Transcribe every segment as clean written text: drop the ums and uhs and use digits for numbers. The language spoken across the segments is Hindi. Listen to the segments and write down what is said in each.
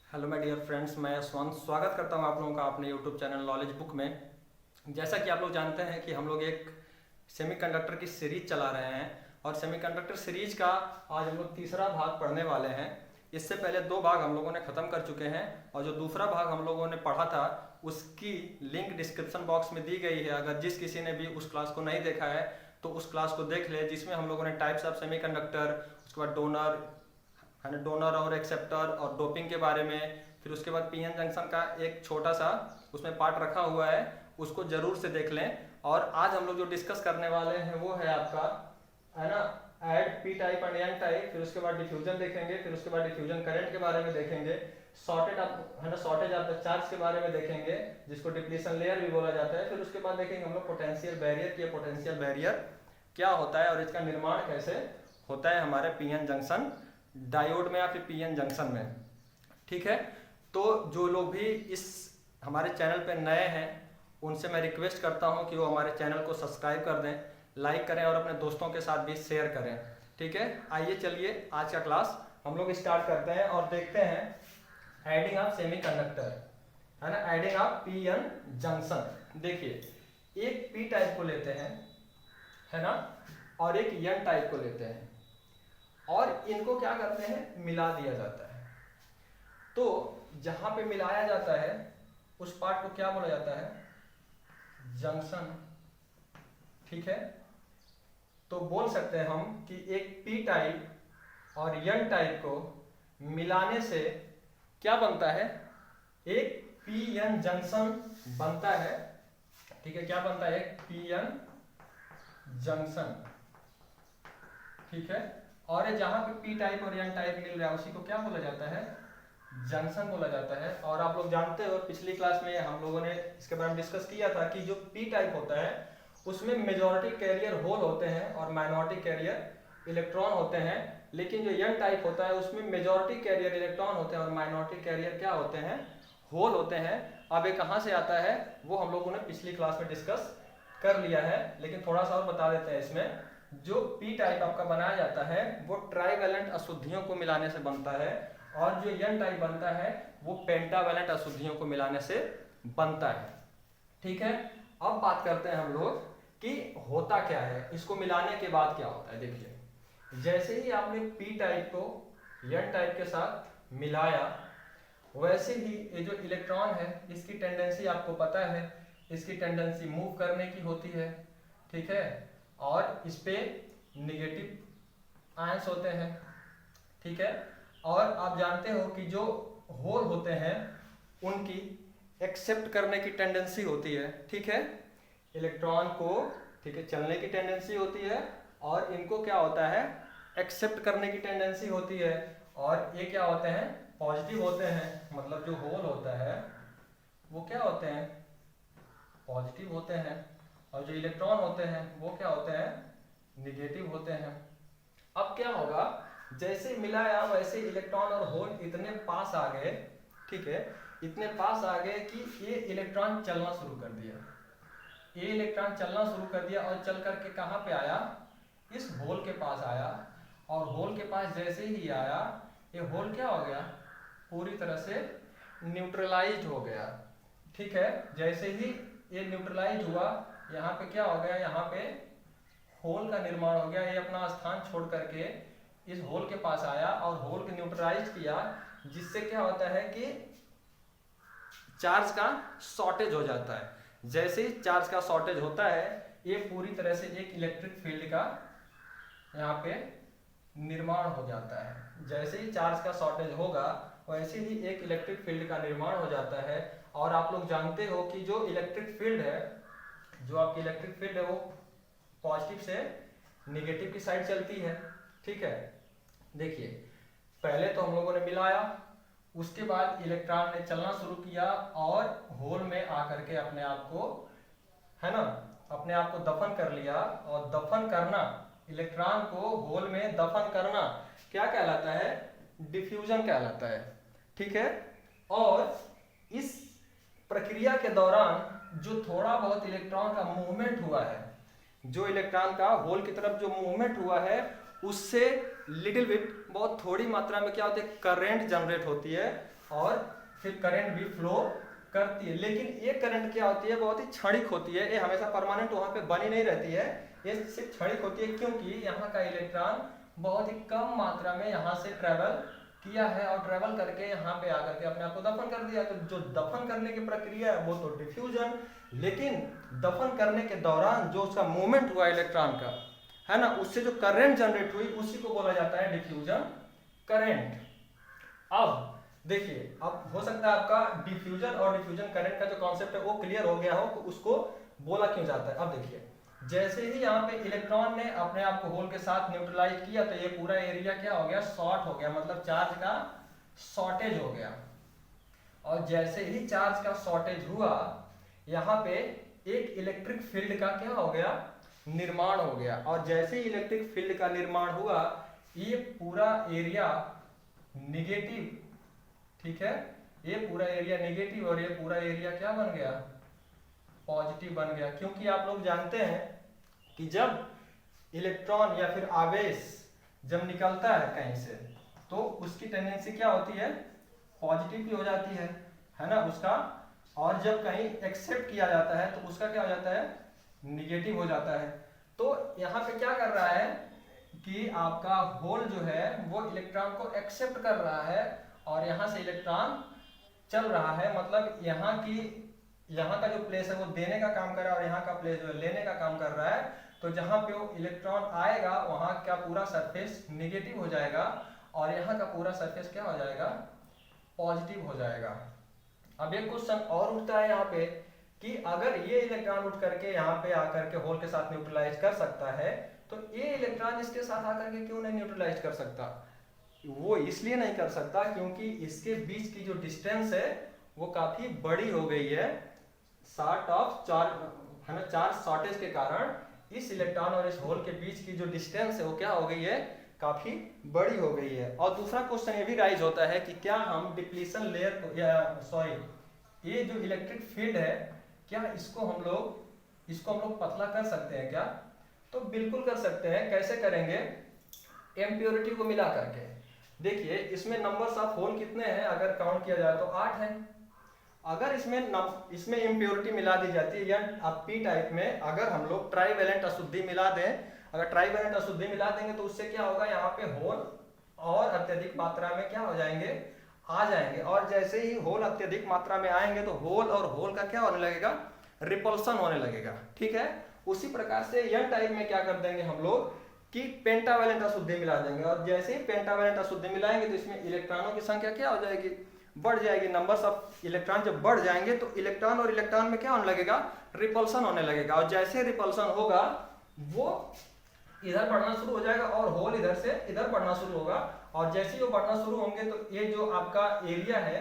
हेलो माय डियर फ्रेंड्स, मैं यशवंत स्वागत करता हूं आप लोगों का अपने यूट्यूब चैनल नॉलेज बुक में। जैसा कि आप लोग जानते हैं कि हम लोग एक सेमीकंडक्टर की सीरीज चला रहे हैं और सेमीकंडक्टर सीरीज का आज हम लोग तीसरा भाग पढ़ने वाले हैं। इससे पहले दो भाग हम लोगों ने ख़त्म कर चुके हैं और जो दूसरा भाग हम लोगों ने पढ़ा था उसकी लिंक डिस्क्रिप्शन बॉक्स में दी गई है। अगर जिस किसी ने भी उस क्लास को नहीं देखा है तो उस क्लास को देख ले, जिसमें हम लोगों ने टाइप्स ऑफ सेमीकंडक्टर, उसके बाद डोनर और एक्सेप्टर और डोपिंग के बारे में, फिर उसके बाद पीएन जंक्शन का एक छोटा सा उसमें पार्ट रखा हुआ है, उसको जरूर से देख लें। और आज हम लोग जो डिस्कस करने वाले हैं वो है आपका, है ना, add P type and N type. फिर उसके बाद डिफ्यूजन देखेंगे, फिर उसके बाद डिफ्यूजन करंट के बारे में देखेंगे, शॉर्टेज ऑफ द चार्ज के बारे में देखेंगे जिसको डिप्लीशन लेयर भी बोला जाता है। फिर उसके बाद देखेंगे हम लोग पोटेंशियल बैरियर की, पोटेंशियल बैरियर क्या होता है और इसका निर्माण कैसे होता है हमारे पीएन जंक्शन डायोड में या फिर पीएन जंक्शन में। ठीक है, तो जो लोग भी इस हमारे चैनल पे नए हैं उनसे मैं रिक्वेस्ट करता हूं कि वो हमारे चैनल को सब्सक्राइब कर दें, लाइक करें और अपने दोस्तों के साथ भी शेयर करें। ठीक है, आइए चलिए आज का क्लास हम लोग स्टार्ट करते हैं और देखते हैं एडिंग ऑफ सेमीकंडक्टर, है ना, एडिंग ऑफ पीएन जंक्शन। देखिए, एक पी टाइप को लेते हैं, है ना, और एक एन टाइप को लेते हैं और इनको क्या करते हैं, मिला दिया जाता है। तो जहां पे मिलाया जाता है उस पार्ट को क्या बोला जाता है, जंक्शन। ठीक है, तो बोल सकते हैं हम कि एक पी टाइप और एन टाइप को मिलाने से क्या बनता है, एक पी एन जंक्शन बनता है। ठीक है, क्या बनता है, एक पी एन जंक्शन। ठीक है, और जहां पे पी टाइप और एन टाइप मिल रहा है उसी को क्या बोला जाता है, जंक्शन बोला जाता है। और आप लोग जानते हो पिछली क्लास में हम लोगों ने इसके बारे में डिस्कस किया था कि जो पी टाइप होता है उसमें मेजॉरिटी कैरियर होल होते हैं और माइनॉरिटी कैरियर इलेक्ट्रॉन होते हैं, लेकिन जो एन टाइप होता है उसमें मेजॉरिटी कैरियर इलेक्ट्रॉन होते हैं और माइनॉरिटी कैरियर क्या होते हैं, होल होते हैं। अब ये कहाँ से आता है वो हम लोगों ने पिछली क्लास में डिस्कस कर लिया है, लेकिन थोड़ा सा और बता देते हैं। इसमें जो पी टाइप आपका बनाया जाता है वो ट्राइवेलेंट अशुद्धियों को मिलाने से बनता है और जो एन टाइप बनता है वो पेंटावेलेंट अशुद्धियों को मिलाने से बनता है। ठीक है, अब बात करते हैं हम लोग कि होता क्या है, इसको मिलाने के बाद क्या होता है। देखिए, जैसे ही आपने पी टाइप को एन टाइप के साथ मिलाया वैसे ही ये जो इलेक्ट्रॉन है इसकी टेंडेंसी आपको पता है, इसकी टेंडेंसी मूव करने की होती है। ठीक है, और इस पे निगेटिव आयंस होते हैं। ठीक है, और आप जानते हो कि जो होल होते हैं उनकी एक्सेप्ट करने की टेंडेंसी होती है। ठीक है, इलेक्ट्रॉन को, ठीक है, चलने की टेंडेंसी होती है और इनको क्या होता है, एक्सेप्ट करने की टेंडेंसी होती है। और ये क्या होते हैं, पॉजिटिव होते हैं, मतलब जो होल होता है वो क्या होते हैं, पॉजिटिव होते हैं, और जो इलेक्ट्रॉन होते हैं वो क्या होते हैं, निगेटिव होते हैं। अब क्या होगा, जैसे मिलाया वैसे इलेक्ट्रॉन और होल इतने पास आ गए, ठीक है, इतने पास आ गए कि ये इलेक्ट्रॉन चलना शुरू कर दिया। ये इलेक्ट्रॉन चलना शुरू कर दिया और चल करके कहाँ पे आया, इस होल के पास आया। और होल के पास जैसे ही आया ये होल क्या हो गया, पूरी तरह से न्यूट्रलाइज्ड हो गया। ठीक है, जैसे ही ये न्यूट्रलाइज हुआ यहाँ पे क्या हो गया, यहाँ पे होल का निर्माण हो गया। ये अपना स्थान छोड़ करके इस होल के पास आया और होल को न्यूट्रलाइज किया, जिससे क्या होता है कि चार्ज का शॉर्टेज हो जाता है। जैसे ही चार्ज का शॉर्टेज होता है ये पूरी तरह से एक इलेक्ट्रिक फील्ड का यहाँ पे निर्माण हो जाता है। जैसे ही चार्ज का शॉर्टेज होगा वैसे ही एक इलेक्ट्रिक फील्ड का निर्माण हो जाता है। और आप लोग जानते हो कि जो इलेक्ट्रिक फील्ड है, जो आपकी इलेक्ट्रिक फील्ड है वो पॉजिटिव से निगेटिव की साइड चलती है। ठीक है, देखिए, पहले तो हम लोगों ने मिलाया, उसके बाद इलेक्ट्रॉन ने चलना शुरू किया और होल में आकर के अपने आप को, है ना, अपने आप को दफन कर लिया। और दफन करना, इलेक्ट्रॉन को होल में दफन करना क्या कहलाता है, डिफ्यूजन कहलाता है। ठीक है, और इस प्रक्रिया के दौरान जो थोड़ा बहुत इलेक्ट्रॉन का मूवमेंट हुआ है, जो इलेक्ट्रॉन का होल की तरफ जो मूवमेंट हुआ है उससे लिटिल बिट बहुत थोड़ी मात्रा में क्या होती है, करंट जनरेट होती है और फिर करंट भी फ्लो करती है। लेकिन ये करंट क्या होती है, बहुत ही क्षणिक होती है, ये हमेशा परमानेंट वहां पे बनी नहीं रहती है, ये सिर्फ क्षणिक होती है, क्योंकि यहाँ का इलेक्ट्रॉन बहुत ही कम मात्रा में यहाँ से ट्रेवल किया है और ट्रेवल करके यहाँ पे आकर के अपने आप को दफन कर दिया। तो जो दफन करने की प्रक्रिया है वो तो डिफ्यूजन, लेकिन दफन करने के दौरान जो उसका मूवमेंट हुआ इलेक्ट्रॉन का, है ना, उससे जो करंट जनरेट हुई उसी को बोला जाता है डिफ्यूजन करंट। अब देखिए, अब हो सकता है आपका डिफ्यूजन और डिफ्यूजन करंट का जो कॉन्सेप्ट है वो क्लियर हो गया हो कि उसको बोला क्यों जाता है। अब देखिए, जैसे ही यहाँ पे इलेक्ट्रॉन ने अपने आप को होल के साथ न्यूट्रलाइज किया तो ये पूरा एरिया क्या हो गया, शॉर्ट हो गया, मतलब चार्ज का शॉर्टेज हो गया। और जैसे ही चार्ज का शॉर्टेज हुआ, यहाँ पे एक इलेक्ट्रिक फील्ड का क्या हो गया, निर्माण हो गया। और जैसे ही इलेक्ट्रिक फील्ड का निर्माण हुआ, ये पूरा एरिया निगेटिव, ठीक है, ये पूरा एरिया नेगेटिव और ये पूरा एरिया क्या बन गया, पॉजिटिव बन गया। क्योंकि आप लोग जानते हैं कि जब इलेक्ट्रॉन या फिर आवेश जब निकलता है कहीं से तो उसकी टेंडेंसी क्या होती है, पॉजिटिव की हो जाती है ना उसका, और जब कहीं एक्सेप्ट किया जाता है तो उसका क्या हो जाता है, निगेटिव हो जाता है। तो यहाँ पे क्या कर रहा है कि आपका होल जो है वो इलेक्ट्रॉन को एक्सेप्ट कर रहा है और यहाँ से इलेक्ट्रॉन चल रहा है, मतलब यहाँ का जो प्लेस है वो देने का काम कर रहा है और यहाँ का प्लेस जो है लेने का काम कर रहा है। तो जहाँ पे वो इलेक्ट्रॉन आएगा वहाँ का पूरा सरफेस निगेटिव हो जाएगा और यहाँ का पूरा सरफेस क्या हो जाएगा, पॉजिटिव हो जाएगा। अब एक क्वेश्चन और उठता है यहाँ पे कि अगर ये इलेक्ट्रॉन उठ करके यहाँ पे आकर के होल के साथ न्यूट्रलाइज कर सकता है तो ये इलेक्ट्रॉन इसके साथ आकर के क्यों नहीं न्यूट्रलाइज कर सकता। वो इसलिए नहीं कर सकता क्योंकि इसके बीच की जो डिस्टेंस है वो काफी बड़ी हो गई है, शॉर्ट ऑफ चार्ज शॉर्टेज के कारण इस इलेक्ट्रॉन और इस होल के बीच की जो डिस्टेंस है वो क्या हो गई है, काफी बड़ी हो गई है। और दूसरा क्वेश्चन ये भी राइज होता है कि क्या हम डिप्लीशन लेयर को या सॉरी ये जो इलेक्ट्रिक फील्ड है क्या इसको हम लोग पतला कर सकते हैं क्या। तो बिल्कुल कर सकते हैं। कैसे करेंगे, इम्प्योरिटी को मिला करके। देखिए इसमें नंबर्स ऑफ होल कितने हैं, अगर काउंट किया जाए तो 8 है। अगर इसमें इम्प्योरिटी मिला दी जाती है या पी टाइप में अगर हम लोग ट्राईवैलेंट अशुद्धि मिला दें, अगर ट्राईवैलेंट अशुद्धि मिला देंगे तो उससे क्या होगा, यहाँ पे होल और अत्यधिक मात्रा में क्या हो जाएंगे, आ जाएंगे। और जैसे ही होल अत्यधिक मात्रा में आएंगे तो होल और होल का क्या होने लगेगा, रिपल्सन होने लगेगा। ठीक है, उसी प्रकार से एन टाइप में क्या कर देंगे हम लोग कि पेंटावैलेंट अशुद्धि मिला देंगे। और जैसे ही पेंटावैलेंट अशुद्धि मिलाएंगे तो इसमें इलेक्ट्रॉनों की संख्या क्या हो जाएगी, बढ़ जाएगी। नंबर्स ऑफ इलेक्ट्रॉन जब बढ़ जाएंगे तो इलेक्ट्रॉन और इलेक्ट्रॉन में क्या होने लगेगा, रिपल्सन होने लगेगा। और जैसे रिपल्सन होगा वो इधर बढ़ना शुरू हो जाएगा और होल इधर से इधर बढ़ना शुरू होगा। और जैसे ही वो बढ़ना शुरू होंगे तो ये जो आपका एरिया है,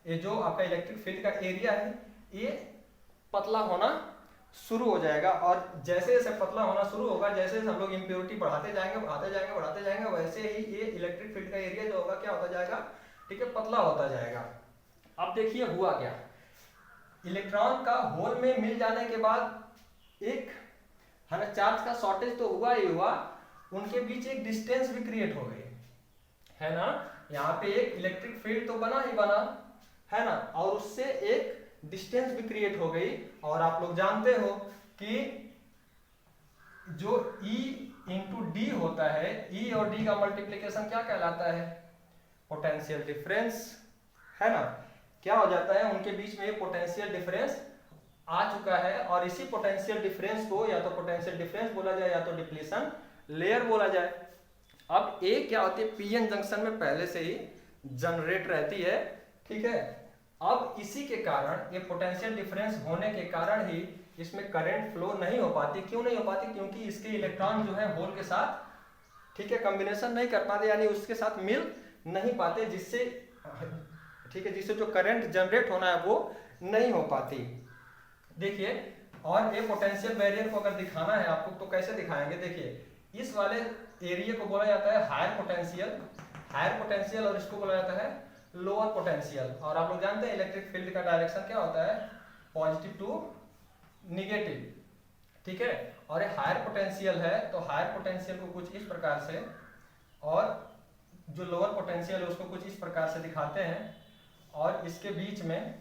ये जो आपका इलेक्ट्रिक फील्ड का एरिया है, ये पतला होना शुरू हो जाएगा। और जैसे जैसे पतला होना शुरू होगा, जैसे जैसे हम लोग इम्प्योरिटी बढ़ाते जाएंगे, वैसे ही ये इलेक्ट्रिक फील्ड का एरिया जो होगा क्या होता जाएगा, ठीक है, पतला होता जाएगा। अब देखिए हुआ क्या, इलेक्ट्रॉन का होल में मिल जाने के बाद एक है ना चार्ज का शॉर्टेज तो हुआ ही हुआ, उनके बीच एक डिस्टेंस भी क्रिएट हो गई है ना। यहाँ पे एक इलेक्ट्रिक फील्ड तो बना ही बना है ना, और उससे एक डिस्टेंस भी क्रिएट हो गई। और आप लोग जानते हो कि जो E इंटू डी होता है, E और D का मल्टीप्लीकेशन क्या कहलाता है, पोटेंशियल डिफरेंस, है ना। क्या हो जाता है, उनके बीच में पोटेंशियल डिफरेंस आ चुका है। और इसी पोटेंशियल डिफरेंस को या तो पोटेंशियल डिफरेंस बोला जाए या तो डिप्लीशन लेयर बोला जाए। अब ए क्या होती है, पीएन जंक्शन में पहले से ही जनरेट रहती है, ठीक है। अब इसी के कारण ये पोटेंशियल डिफरेंस होने के कारण ही इसमें करंट फ्लो नहीं हो पाती। क्यों नहीं हो पाती, क्योंकि इसके इलेक्ट्रॉन जो है होल के साथ, ठीक है, कॉम्बिनेशन नहीं कर पाते, यानी उसके साथ मिल नहीं पाते, जिससे ठीक है, जिससे जो करंट जनरेट होना है वो नहीं हो पाती। देखिए, और ये पोटेंशियल बैरियर को अगर दिखाना है आपको तो कैसे दिखाएंगे, देखिए इस वाले एरिया को बोला जाता है हायर पोटेंशियल और इसको बोला जाता है लोअर पोटेंशियल। और आप लोग जानते हैं इलेक्ट्रिक फील्ड का डायरेक्शन क्या होता है, पॉजिटिव टू निगेटिव, ठीक है। और ये हायर पोटेंशियल है तो हायर पोटेंशियल को कुछ इस प्रकार से और जो लोअर पोटेंशियल है उसको कुछ इस प्रकार से दिखाते हैं, और इसके बीच में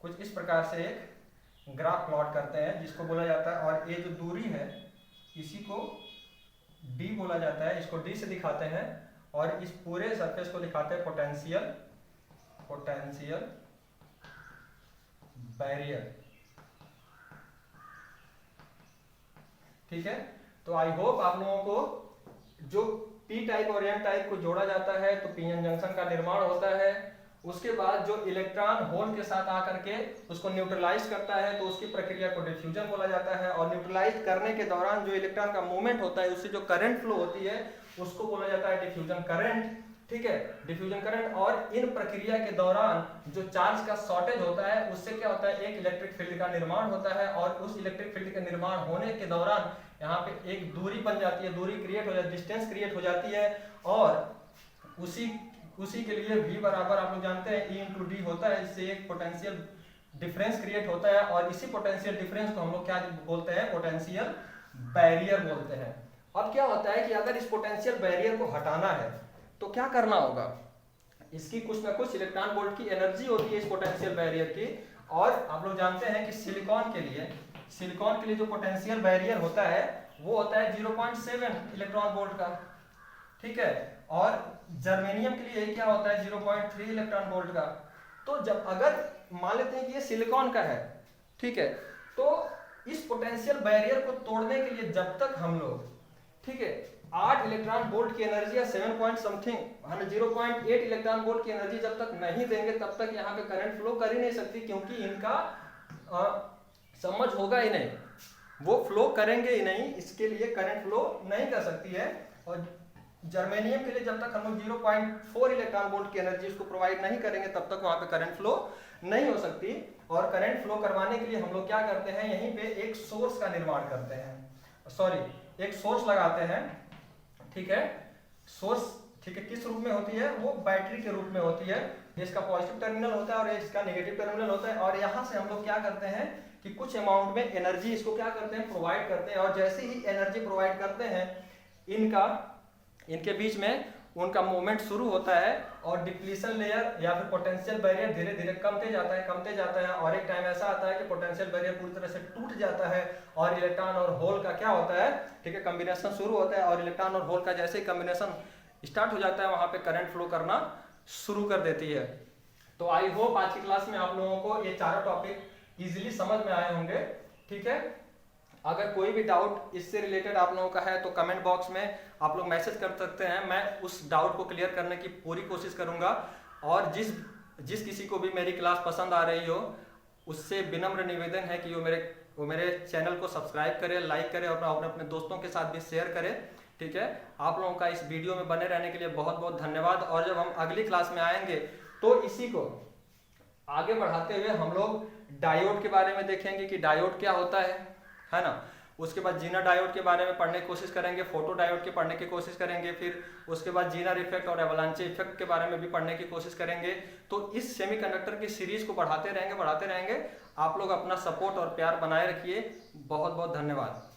कुछ इस प्रकार से एक ग्राफ प्लॉट करते हैं जिसको बोला जाता है, और ये जो दूरी है इसी को d बोला जाता है, इसको d से दिखाते हैं, और इस पूरे सरफेस को दिखाते हैं पोटेंशियल बैरियर। ठीक है, तो आई होप आप लोगों को जो पी टाइप और एन टाइप को जोड़ा जाता है तो पीएन जंक्शन का निर्माण होता है, उसके बाद जो इलेक्ट्रॉन होल के साथ आकर के उसको न्यूट्रलाइज करता है तो उसकी प्रक्रिया को डिफ्यूजन बोला जाता है, और न्यूट्रलाइज करने के दौरान जो इलेक्ट्रॉन का मूवमेंट होता है उससे जो करंट फ्लो होती है उसको बोला जाता है डिफ्यूजन करंट। ठीक है, डिफ्यूजन करंट। और इन प्रक्रिया के दौरान जो चार्ज का शॉर्टेज होता है उससे क्या होता है, एक इलेक्ट्रिक फील्ड का निर्माण होता है, और उस इलेक्ट्रिक फील्ड का निर्माण होने के दौरान यहाँ पे एक दूरी बन जाती है, दूरी क्रिएट हो जाती है, डिस्टेंस क्रिएट हो जाती है, और उसी के लिए V बराबर आप लोग जानते हैं E इंटू डी होता है, इससे एक पोटेंशियल डिफरेंस क्रिएट होता है, और इसी पोटेंशियल डिफरेंस को हम लोग क्या बोलते हैं, पोटेंशियल बैरियर बोलते हैं। अब क्या होता है कि अगर इस पोटेंशियल बैरियर को हटाना है तो क्या करना होगा, इसकी कुछ ना कुछ इलेक्ट्रॉन वोल्ट की एनर्जी होती है इस पोटेंशियल बैरियर की, और आप लोग जानते हैं कि सिलिकॉन के लिए जो पोटेंशियल बैरियर होता है वो होता है 0.7 इलेक्ट्रॉन वोल्ट का। ठीक है, और जर्मेनियम के लिए क्या होता है 0.3 इलेक्ट्रॉन वोल्ट का। तो जब अगर मान लेते हैं कि ये सिलिकॉन का है, ठीक है, तो इस पोटेंशियल बैरियर को तोड़ने के लिए जब तक हम लोग, ठीक है, 8 इलेक्ट्रॉन वोल्ट की एनर्जी या 7 पॉइंट समथिंग 0.8 इलेक्ट्रॉन वोल्ट की एनर्जी जब तक नहीं देंगे तब तक यहाँ पे करंट फ्लो कर ही नहीं सकती, क्योंकि इनका समझ होगा ही नहीं, वो फ्लो करेंगे ही नहीं, इसके लिए करंट फ्लो नहीं कर सकती है। और जर्मेनियम के लिए जब तक हम लोग 0.4 इलेक्ट्रॉन वोल्ट की एनर्जी उसको प्रोवाइड नहीं करेंगे तब तक वहां पे करंट फ्लो नहीं हो सकती। और करंट फ्लो करवाने के लिए हम लोग क्या करते हैं, यहीं पे एक सोर्स का निर्माण करते हैं, एक सोर्स लगाते हैं। ठीक है, सोर्स, ठीक है, किस रूप में होती है, वो बैटरी के रूप में होती है, इसका पॉजिटिव टर्मिनल होता है और इसका नेगेटिव टर्मिनल होता है, और यहाँ से हम लोग क्या करते हैं कि कुछ अमाउंट में एनर्जी इसको क्या करते हैं, प्रोवाइड करते हैं, और जैसे ही एनर्जी प्रोवाइड करते हैं इनके बीच में उनका मूवमेंट शुरू होता है, और डिप्लीशन लेयर या फिर पोटेंशियल बैरियर धीरे धीरे कमते जाता है, और एक टाइम ऐसा आता है कि पोटेंशियल बैरियर पूरी तरह से टूट जाता है, और इलेक्ट्रॉन और होल का क्या होता है, ठीक है, कॉम्बिनेशन शुरू होता है, और इलेक्ट्रॉन और होल का जैसे ही कॉम्बिनेशन स्टार्ट हो जाता है वहां पे करंट फ्लो करना शुरू कर देती है। तो आई होप आज की क्लास में आप लोगों को ये चारों टॉपिक इजीली समझ में आए होंगे। ठीक है, अगर कोई भी डाउट इससे रिलेटेड आप लोगों का है तो कमेंट बॉक्स में आप लोग मैसेज कर सकते हैं, मैं उस डाउट को क्लियर करने की पूरी कोशिश करूंगा। और जिस किसी को भी मेरी क्लास पसंद आ रही हो उससे विनम्र निवेदन है कि वो मेरे चैनल को सब्सक्राइब करे, लाइक करे, और अपने दोस्तों के साथ भी शेयर करे। ठीक है, आप लोगों का इस वीडियो में बने रहने के लिए बहुत बहुत धन्यवाद। और जब हम अगली क्लास में आएंगे तो इसी को आगे बढ़ाते हुए हम लोग डायोड के बारे में देखेंगे कि डायोड क्या होता है ना। उसके बाद जीना डायोड के बारे में पढ़ने की कोशिश करेंगे, फोटो डायोड के पढ़ने की कोशिश करेंगे, फिर उसके बाद जीनर इफेक्ट और एवलांचे इफेक्ट के बारे में भी पढ़ने की कोशिश करेंगे। तो इस सेमीकंडक्टर की सीरीज को बढ़ाते रहेंगे। आप लोग अपना सपोर्ट और प्यार बनाए रखिए। बहुत बहुत धन्यवाद।